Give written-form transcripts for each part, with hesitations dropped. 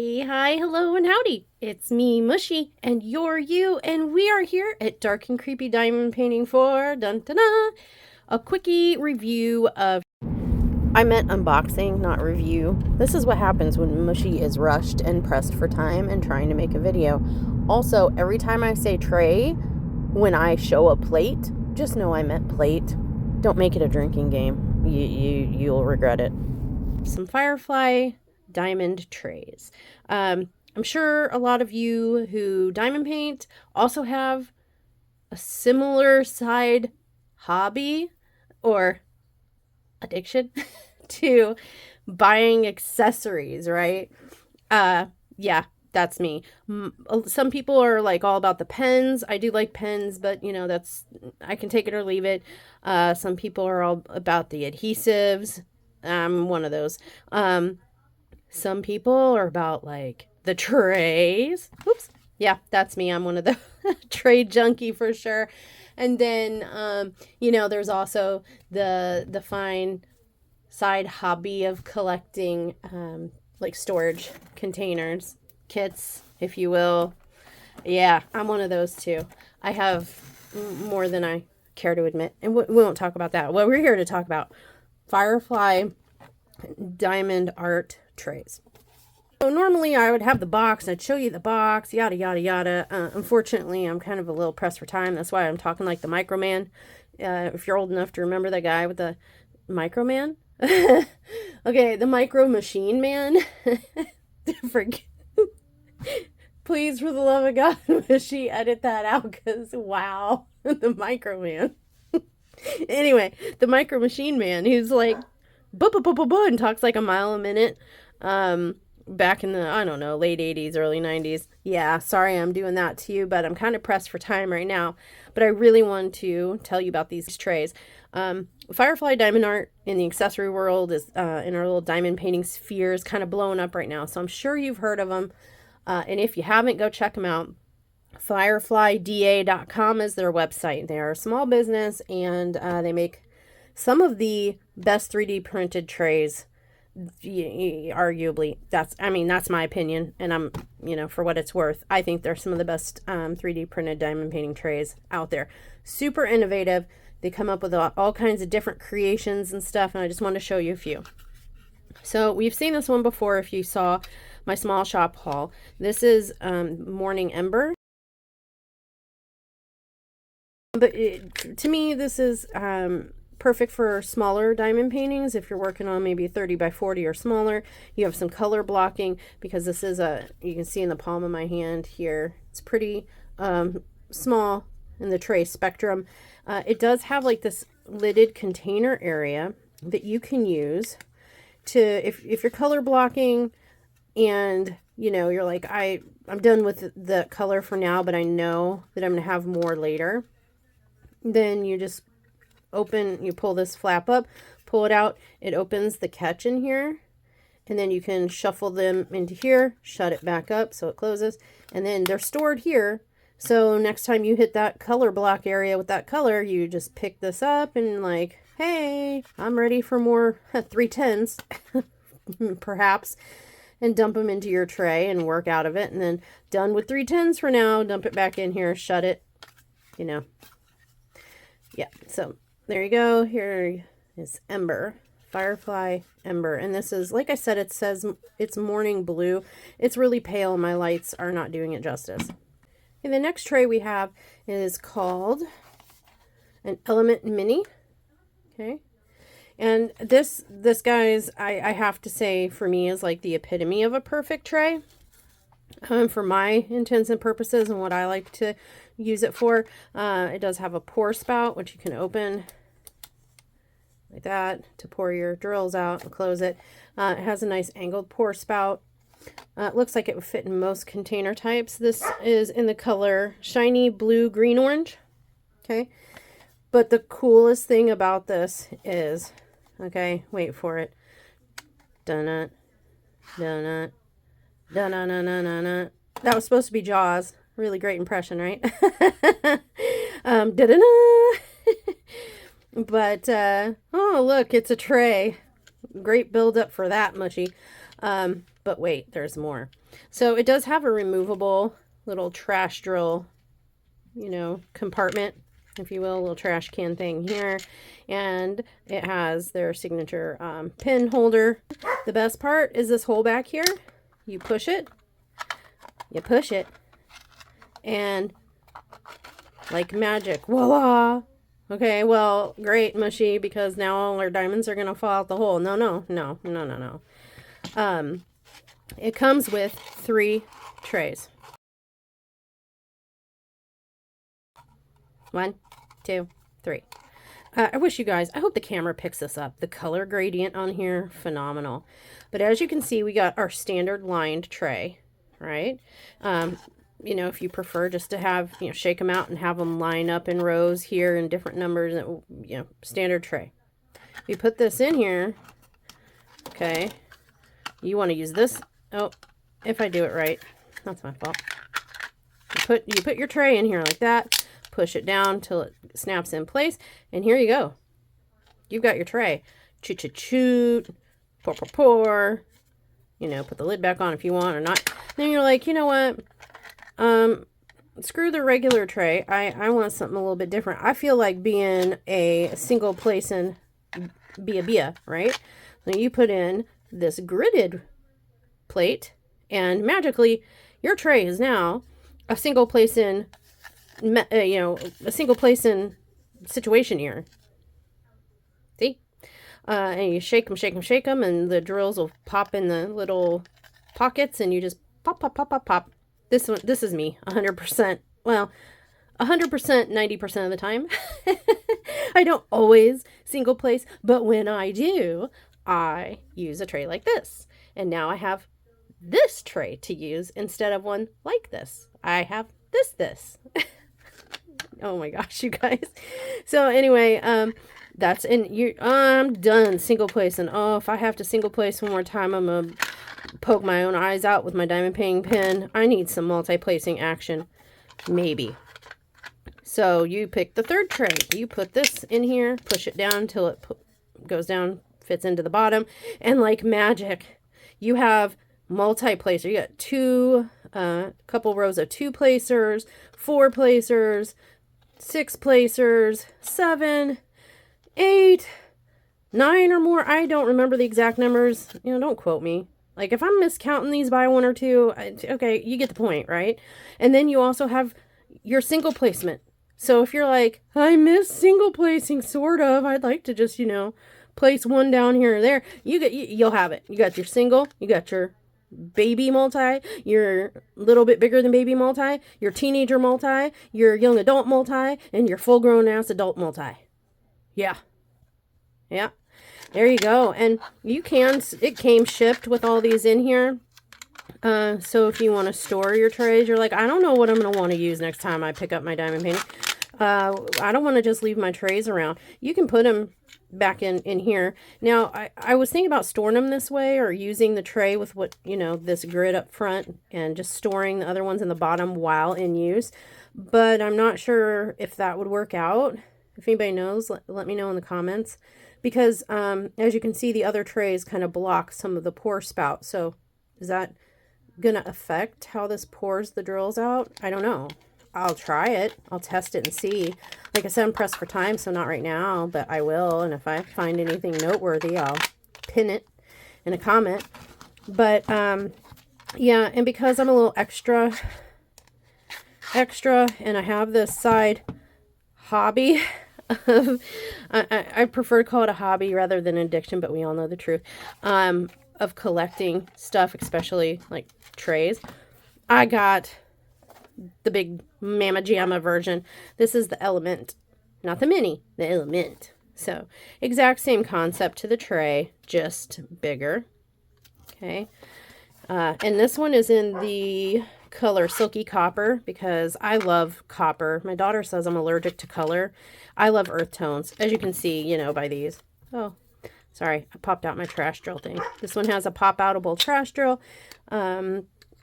Hey, hi, hello, and howdy. It's me, Mushy, and you're you, and we are here at Dark and Creepy Diamond Painting for dun dun dun, a quickie review of. I meant unboxing, not review. This is what happens when Mushy is rushed and pressed for time and trying to make a video. Also, every time I say tray, when I show a plate, just know I meant plate. Don't make it a drinking game. You'll regret it. Some Firefly Diamond Trays. I'm sure a lot of you who diamond paint also have a similar side hobby or addiction to buying accessories, right? Yeah, that's me. Some people are like all about the pens. I do like pens, but you know, I can take it or leave it. Some people are all about the adhesives. I'm one of those. Some people are about like the trays. Oops. Yeah, that's me. I'm one of the tray junkie for sure. And then, there's also the fine side hobby of collecting like storage containers, kits, if you will. Yeah, I'm one of those too. I have more than I care to admit. And we won't talk about that. Well, we're here to talk about Firefly Diamond Art trays. So normally I would have the box, I'd show you the box, yada, yada, yada. Unfortunately, I'm kind of a little pressed for time. That's why I'm talking like the Microman. If you're old enough to remember that guy with the Microman. Okay, the Micro Machine Man. Forget. Please, for the love of God, will she edit that out? Because, wow, the Microman. Anyway, the Micro Machine Man, who's like, and talks like a mile a minute. Back in the, I don't know, late 80s, early 90s. Yeah, sorry I'm doing that to you, but I'm kind of pressed for time right now. But I really want to tell you about these trays. Firefly Diamond Art in the accessory world is, in our little diamond painting sphere, is kind of blowing up right now. So I'm sure you've heard of them. And if you haven't, go check them out. Fireflyda.com is their website. They are a small business, and they make some of the best 3D printed trays. Arguably, that's my opinion, and I'm, for what it's worth, I think they're some of the best 3D printed diamond painting trays out there. Super innovative. They come up with all kinds of different creations and stuff, and I just want to show you a few. So we've seen this one before if you saw my small shop haul. This is Morning Ember. But to me, this is perfect for smaller diamond paintings. If you're working on maybe 30 by 40 or smaller, you have some color blocking, because this is you can see in the palm of my hand here, it's pretty small in the tray spectrum. It does have like this lidded container area that you can use to, if you're color blocking and you're like, I'm done with the color for now, but I know that I'm gonna have more later, then you just you pull this flap up, pull it out, it opens the catch in here, and then you can shuffle them into here, shut it back up so it closes, and then they're stored here. So next time you hit that color block area with that color, you just pick this up and like, hey, I'm ready for more 310s perhaps, and dump them into your tray and work out of it. And then done with 310s for now, dump it back in here, shut it, yeah. So there you go. Here is Ember, Firefly Ember. And this is, like I said, it says it's morning blue. It's really pale. My lights are not doing it justice. And the next tray we have is called an Element Mini. Okay. And this guys, I have to say, for me, is like the epitome of a perfect tray. For my intents and purposes and what I like to use it for. It does have a pour spout, which you can open like that to pour your drills out and close it. It has a nice angled pour spout. It looks like it would fit in most container types. This is in the color shiny blue, green, orange. Okay. But the coolest thing about this is, okay, wait for it. Donut, donut, donut, donut, donut. That was supposed to be Jaws. Really great impression, right? Da-da-da. But, oh, look, it's a tray. Great build up for that, Mushy. But But wait, there's more. So it does have a removable little trash drill, you know, compartment, if you will, a little trash can thing here. And it has their signature pin holder. The best part is this hole back here. You push it, and like magic, voila. Okay, well, great, Mushy, because now all our diamonds are going to fall out the hole. No. It comes with 3 trays. 1, 2, 3. I wish you guys, I hope the camera picks this up. The color gradient on here, phenomenal. But as you can see, we got our standard lined tray, right? You know, if you prefer just to have, you know, shake them out and have them line up in rows here in different numbers, you know, standard tray. You put this in here, okay, you want to use this. Oh, if I do it right, that's my fault. You put your tray in here like that, push it down till it snaps in place, and here you go. You've got your tray. Choot, pour. You know, put the lid back on if you want or not. Then you're like, you know what? Screw the regular tray. I want something a little bit different. I feel like being a single place in Bia, right? So you put in this gridded plate, and magically your tray is now a single place in, you know, a single place in situation here. See? And you shake them, and the drills will pop in the little pockets, and you just pop. This is me, 100%. Well, 100%, 90% of the time. I don't always single place, but when I do, I use a tray like this. And now I have this tray to use instead of one like this. I have this. Oh my gosh, you guys. So anyway, that's I'm done single placing. Oh, if I have to single place one more time, I'm gonna poke my own eyes out with my diamond painting pen. I need some multi-placing action, maybe. So you pick the third tray. You put this in here, push it down until it goes down, fits into the bottom, and like magic, you have multi-placer. You got two, couple rows of 2 placers, 4 placers, 6 placers, 7, 8, 9 or more. I don't remember the exact numbers. You know, don't quote me. Like, if I'm miscounting these by 1 or 2, okay, you get the point, right? And then you also have your single placement. So if you're like, I miss single placing, sort of, I'd like to just, you know, place one down here or there, you'll have it. You got your single, you got your baby multi, your little bit bigger than baby multi, your teenager multi, your young adult multi, and your full grown ass adult multi. Yeah. There you go. And it came shipped with all these in here. So if you want to store your trays, you're like, I don't know what I'm going to want to use next time I pick up my diamond painting. I don't want to just leave my trays around. You can put them back in here. Now, I was thinking about storing them this way, or using the tray with what, you know, this grid up front, and just storing the other ones in the bottom while in use. But I'm not sure if that would work out. If anybody knows, let me know in the comments. Because as you can see, the other trays kind of block some of the pour spout. So is that going to affect how this pours the drills out? I don't know. I'll try it. I'll test it and see. Like I said, I'm pressed for time, so not right now, but I will. And if I find anything noteworthy, I'll pin it in a comment. But yeah, and because I'm a little extra, and I have this side hobby of, I prefer to call it a hobby rather than an addiction, but we all know the truth, of collecting stuff, especially like trays. I got the big Mama Jamma version. This is the Element, not the Mini, the Element. So exact same concept to the tray, just bigger. Okay. And this one is in the color Silky Copper, because I love copper. My daughter says I'm allergic to color. I love earth tones, as you can see, you know, by these. Oh, sorry, I popped out my trash drill thing. This one has a pop-outable trash drill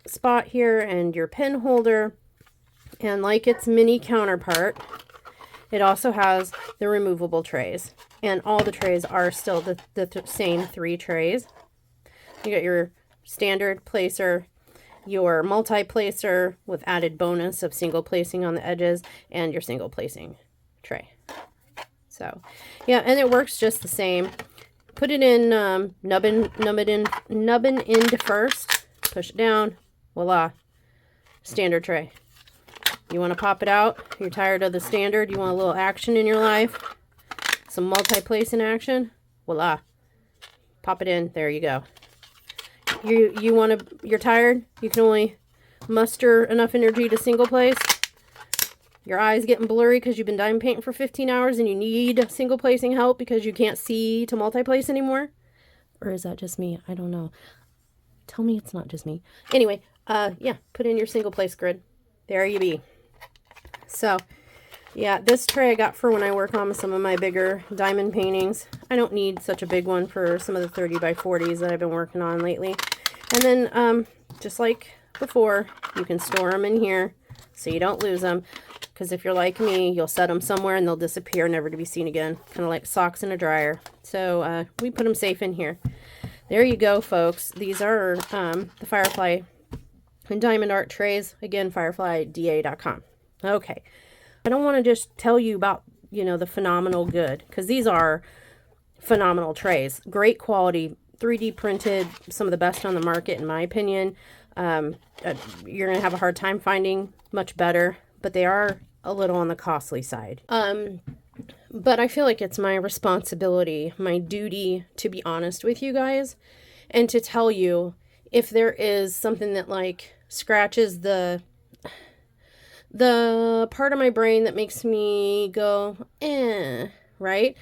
spot here, and your pen holder. And like its mini counterpart, it also has the removable trays. And all the trays are still the same 3 trays. You got your standard placer, your multi-placer with added bonus of single placing on the edges, and your single placing tray. So, yeah, and it works just the same. Put it in nubbin end first. Push it down. Voila. Standard tray. You want to pop it out? You're tired of the standard? You want a little action in your life? Some multi-placing action? Voila. Pop it in. There you go. You're tired? You can only muster enough energy to single place? Your eyes getting blurry because you've been diamond painting for 15 hours and you need single placing help because you can't see to multi-place anymore? Or is that just me? I don't know. Tell me it's not just me. Anyway, yeah, put in your single place grid. There you be. So, yeah, this tray I got for when I work on some of my bigger diamond paintings. I don't need such a big one for some of the 30 by 40s that I've been working on lately. And then, just like before, you can store them in here so you don't lose them. Because if you're like me, you'll set them somewhere and they'll disappear, never to be seen again. Kind of like socks in a dryer. So we put them safe in here. There you go, folks. These are the Firefly Diamond Art trays. Again, fireflyda.com. Okay. I don't want to just tell you about, the phenomenal good. Because these are phenomenal trays. Great quality, 3D printed, some of the best on the market, in my opinion. You're going to have a hard time finding much better. But they are a little on the costly side. But I feel like it's my responsibility, my duty to be honest with you guys and to tell you if there is something that like scratches the part of my brain that makes me go, right?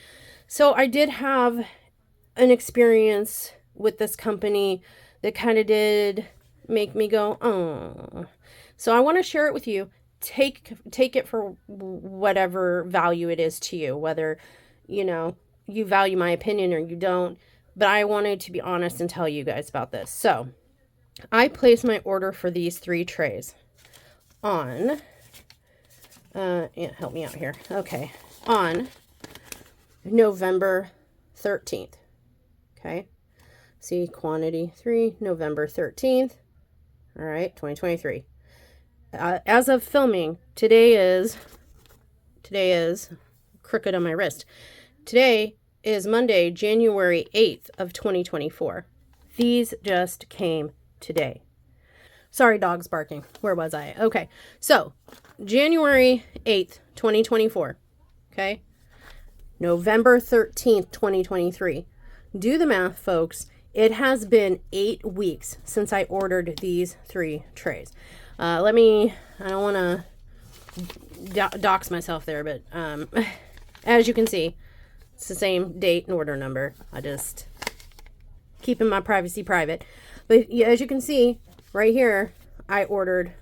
So I did have an experience with this company that kind of did make me go, oh. So I want to share it with you. Take it for whatever value it is to you, whether, you value my opinion or you don't. But I wanted to be honest and tell you guys about this. So I placed my order for these 3 trays on, help me out here. Okay. On November 13th. Okay. See, quantity 3, November 13th. All right, 2023. As of filming, today is crooked on my wrist. Today is Monday, January 8th of 2024. These just came today. Sorry, dogs barking. Where was I? Okay. So, January 8th, 2024. Okay. November 13th, 2023. Do the math, folks. It has been 8 weeks since I ordered these 3 trays. I don't want to dox myself there, but as you can see, it's the same date and order number. I just keeping my privacy private. But yeah, as you can see right here, I ordered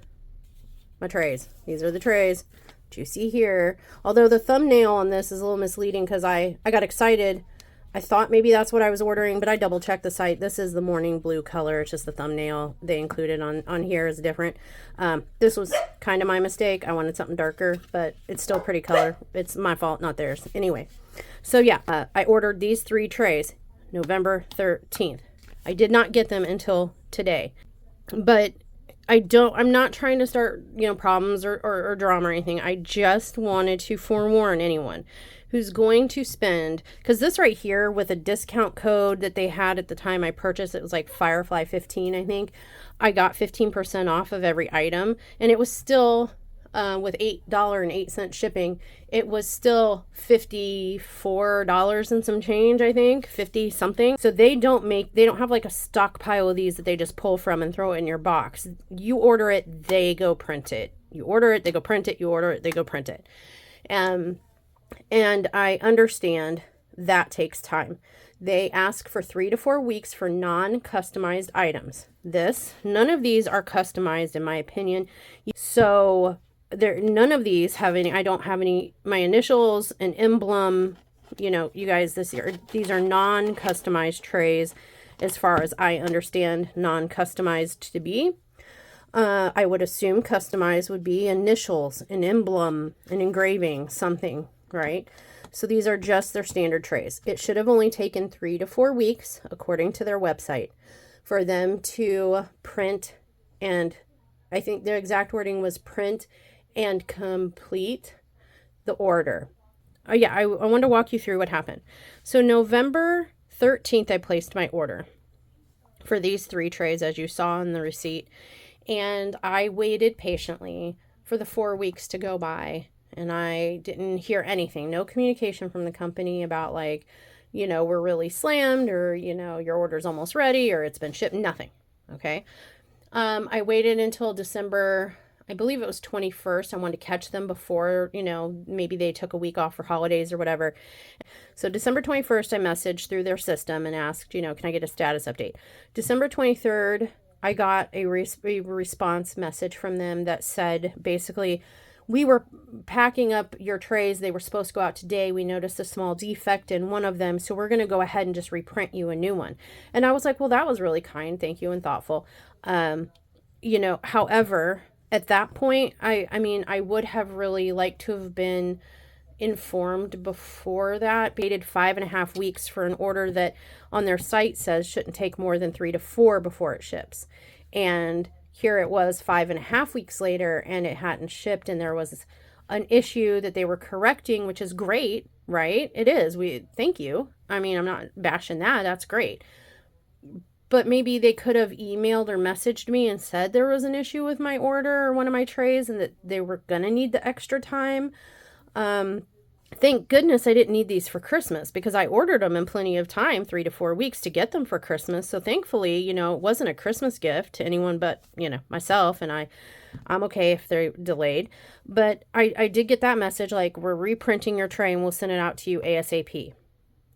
my trays. These are the trays that you see here. Although the thumbnail on this is a little misleading because I got excited. I thought maybe that's what I was ordering, but I double checked the site. This is the morning blue color. It's just the thumbnail they included on here is different. This was kind of my mistake. I wanted something darker, but it's still pretty color. It's my fault, not theirs. Anyway, so yeah, I ordered these 3 trays November 13th. I did not get them until today, but I'm not trying to start, problems or drama or anything. I just wanted to forewarn anyone who's going to spend, because this right here with a discount code that they had at the time I purchased, it was like Firefly 15, I think. I got 15% off of every item, and it was still, with $8.08 shipping, it was still $54 and some change, I think, 50 something. So they don't have like a stockpile of these that they just pull from and throw it in your box. You order it, they go print it. You order it, they go print it. You order it, they go print it. And I understand that takes time. They ask for 3 to 4 weeks for non-customized items. None of these are customized in my opinion. So none of these have any, I don't have any, my initials, an emblem, you guys, these are non-customized trays as far as I understand non-customized to be. I would assume customized would be initials, an emblem, an engraving, something, right? So these are just their standard trays. It should have only taken 3 to 4 weeks, according to their website. for them to print, and I think their exact wording was print and complete the order. Oh yeah, I want to walk you through what happened. So November 13th, I placed my order for these 3 trays, as you saw in the receipt. And I waited patiently for the 4 weeks to go by, and I didn't hear anything. No communication from the company about like, we're really slammed, or, your order's almost ready, or it's been shipped. Nothing. Okay. I waited until December, I believe it was 21st. I wanted to catch them before, maybe they took a week off for holidays or whatever. So December 21st, I messaged through their system and asked, can I get a status update? December 23rd, I got a response message from them that said, basically, we were packing up your trays. They were supposed to go out today. We noticed a small defect in one of them, so we're going to go ahead and just reprint you a new one. And I was like, well, that was really kind. Thank you and thoughtful. However, at that point, I mean, I would have really liked to have been informed before that. Waited 5.5 weeks for an order that on their site says shouldn't take more than 3 to 4 before it ships. And here it was 5.5 weeks later, and it hadn't shipped, and there was an issue that they were correcting, which is great, right? It is. Thank you. I mean, I'm not bashing that. That's great. But maybe they could have emailed or messaged me and said there was an issue with my order or one of my trays, and that they were going to need the extra time. Thank goodness I didn't need these for Christmas, because I ordered them in plenty of time, 3 to 4 weeks, to get them for Christmas. So thankfully, it wasn't a Christmas gift to anyone but, myself, and I'm okay if they're delayed. But I did get that message, like, we're reprinting your tray and we'll send it out to you ASAP.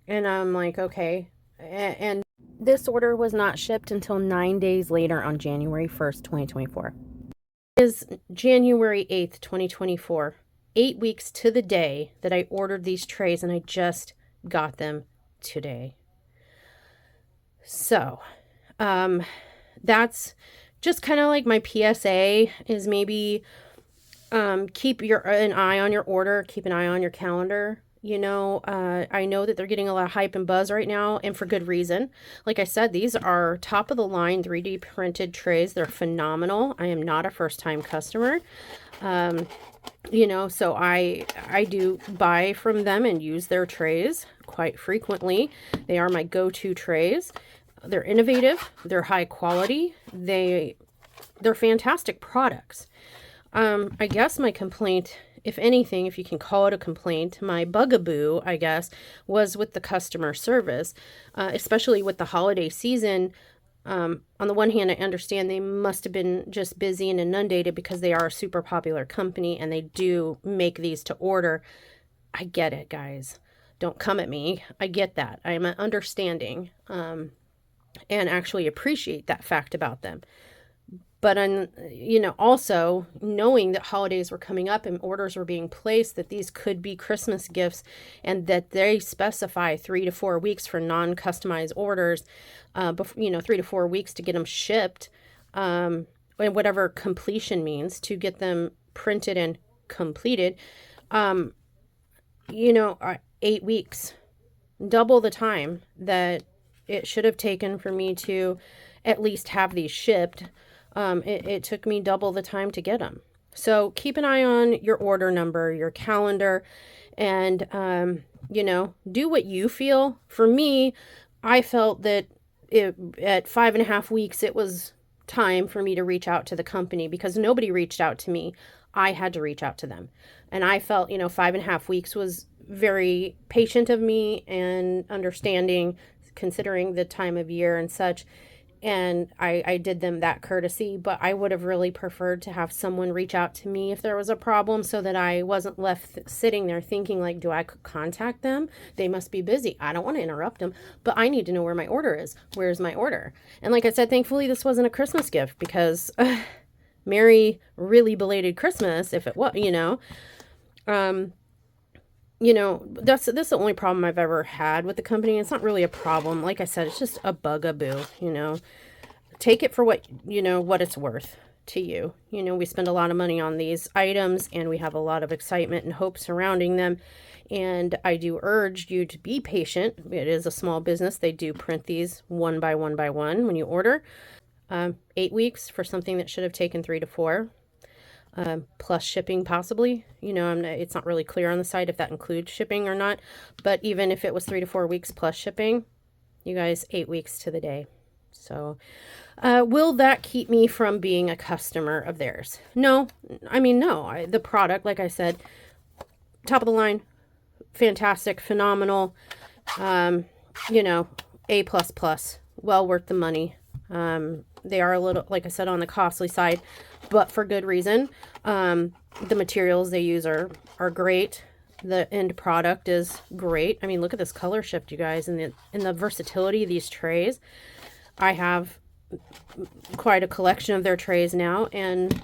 And I'm like, okay. And this order was not shipped until 9 days later on January 1st, 2024. It is January 8th, 2024. 8 weeks to the day that I ordered these trays, and I just got them today. So, that's just kind of like my PSA is maybe keep an eye on your order, keep an eye on your calendar. I know that they're getting a lot of hype and buzz right now, and for good reason. Like I said, these are top of the line 3D printed trays. They're phenomenal. I am not a first time customer. So I do buy from them and use their trays quite frequently. They are my go-to trays. They're innovative. They're high quality. They're fantastic products. I guess my complaint, if anything, if you can call it a complaint, my bugaboo, I guess, was with the customer service, especially with the holiday season. On the one hand, I understand they must have been just busy and inundated because they are a super popular company and they do make these to order. I get it, guys. Don't come at me. I get that. I am understanding and actually appreciate that fact about them. But, also knowing that holidays were coming up and orders were being placed, that these could be Christmas gifts, and that they specify 3 to 4 weeks for non-customized orders, 3 to 4 weeks to get them shipped, and whatever completion means to get them printed and completed, 8 weeks, double the time that it should have taken for me to at least have these shipped. It took me double the time to get them. So keep an eye on your order number, your calendar, and, do what you feel. For me, I felt that at 5.5 weeks, it was time for me to reach out to the company, because nobody reached out to me. I had to reach out to them. And I felt, 5.5 weeks was very patient of me and understanding, considering the time of year and such. And I did them that courtesy, but I would have really preferred to have someone reach out to me if there was a problem, so that I wasn't left sitting there thinking like, do I contact them? They must be busy. I don't want to interrupt them, but I need to know where my order is. Where's my order? And like I said, thankfully this wasn't a Christmas gift, because Merry really belated Christmas if it was, that's the only problem I've ever had with the company. It's not really a problem. Like I said, it's just a bugaboo, Take it for what it's worth to you. We spend a lot of money on these items, and we have a lot of excitement and hope surrounding them. And I do urge you to be patient. It is a small business. They do print these one by one by one when you order. 8 weeks for something that should have taken 3 to 4. Plus shipping possibly. You know, it's not really clear on the site if that includes shipping or not. But even if it was 3 to 4 weeks plus shipping, you guys, 8 weeks to the day. So will that keep me from being a customer of theirs? No. I mean, no. The product, like I said, top of the line, fantastic, phenomenal, you know, A++, well worth the money. They are a little, like I said, on the costly side, but for good reason. The materials they use are great. The end product is great. I mean, look at this color shift, you guys, and the versatility of these trays. I have quite a collection of their trays now, and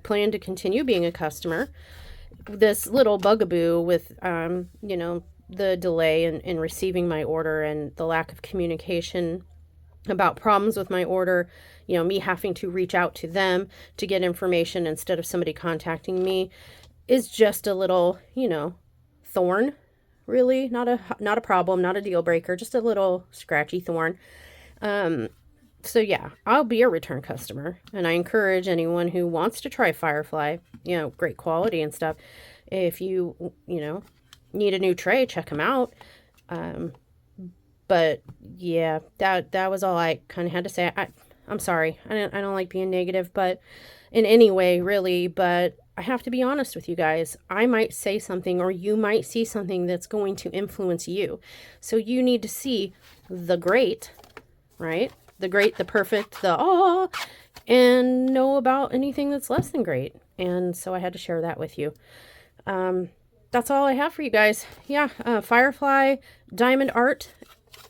plan to continue being a customer. This little bugaboo with, you know, the delay in receiving my order and the lack of communication about problems with my order, you know, me having to reach out to them to get information instead of somebody contacting me, is just a little, you know, thorn, really. Not a problem, not a deal breaker, just a little scratchy thorn. So yeah, I'll be a return customer, and I encourage anyone who wants to try Firefly, you know, great quality and stuff. If you know, need a new tray, check them out. But yeah, that was all I kind of had to say. I'm sorry. I don't like being negative, but in any way, really, but I have to be honest with you guys. I might say something, or you might see something that's going to influence you. So you need to see the great, right? The great, the perfect, the awe, and know about anything that's less than great. And so I had to share that with you. That's all I have for you guys. Yeah, Firefly Diamond Art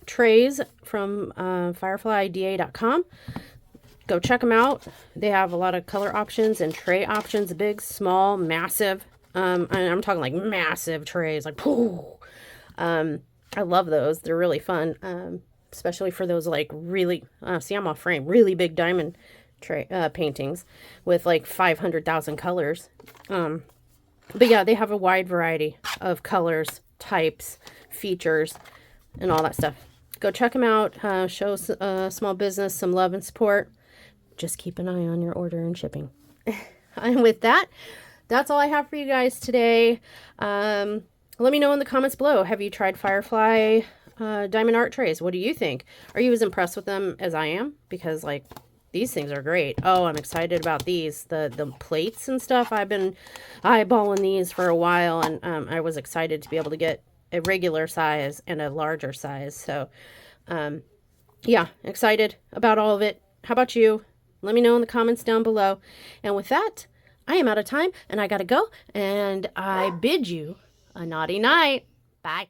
trays from fireflyda.com. Go check them out. They have a lot of color options and tray options, big, small, massive. And I'm talking like massive trays, like pooh. I love those. They're really fun, especially for those like really, see, I'm off frame, really big diamond tray paintings with like 500,000 colors. But yeah, they have a wide variety of colors, types, features, and all that stuff. Go check them out. Show small business some love and support. Just keep an eye on your order and shipping. And with that, that's all I have for you guys today. Let me know in the comments below. Have you tried Firefly Diamond Art trays? What do you think? Are you as impressed with them as I am? Because like, these things are great. Oh, I'm excited about these. The plates and stuff. I've been eyeballing these for a while, and I was excited to be able to get a regular size and a larger size. So yeah, excited about all of it. How about you? Let me know in the comments down below. And with that, I am out of time and I gotta go, and I bid you a naughty night. Bye.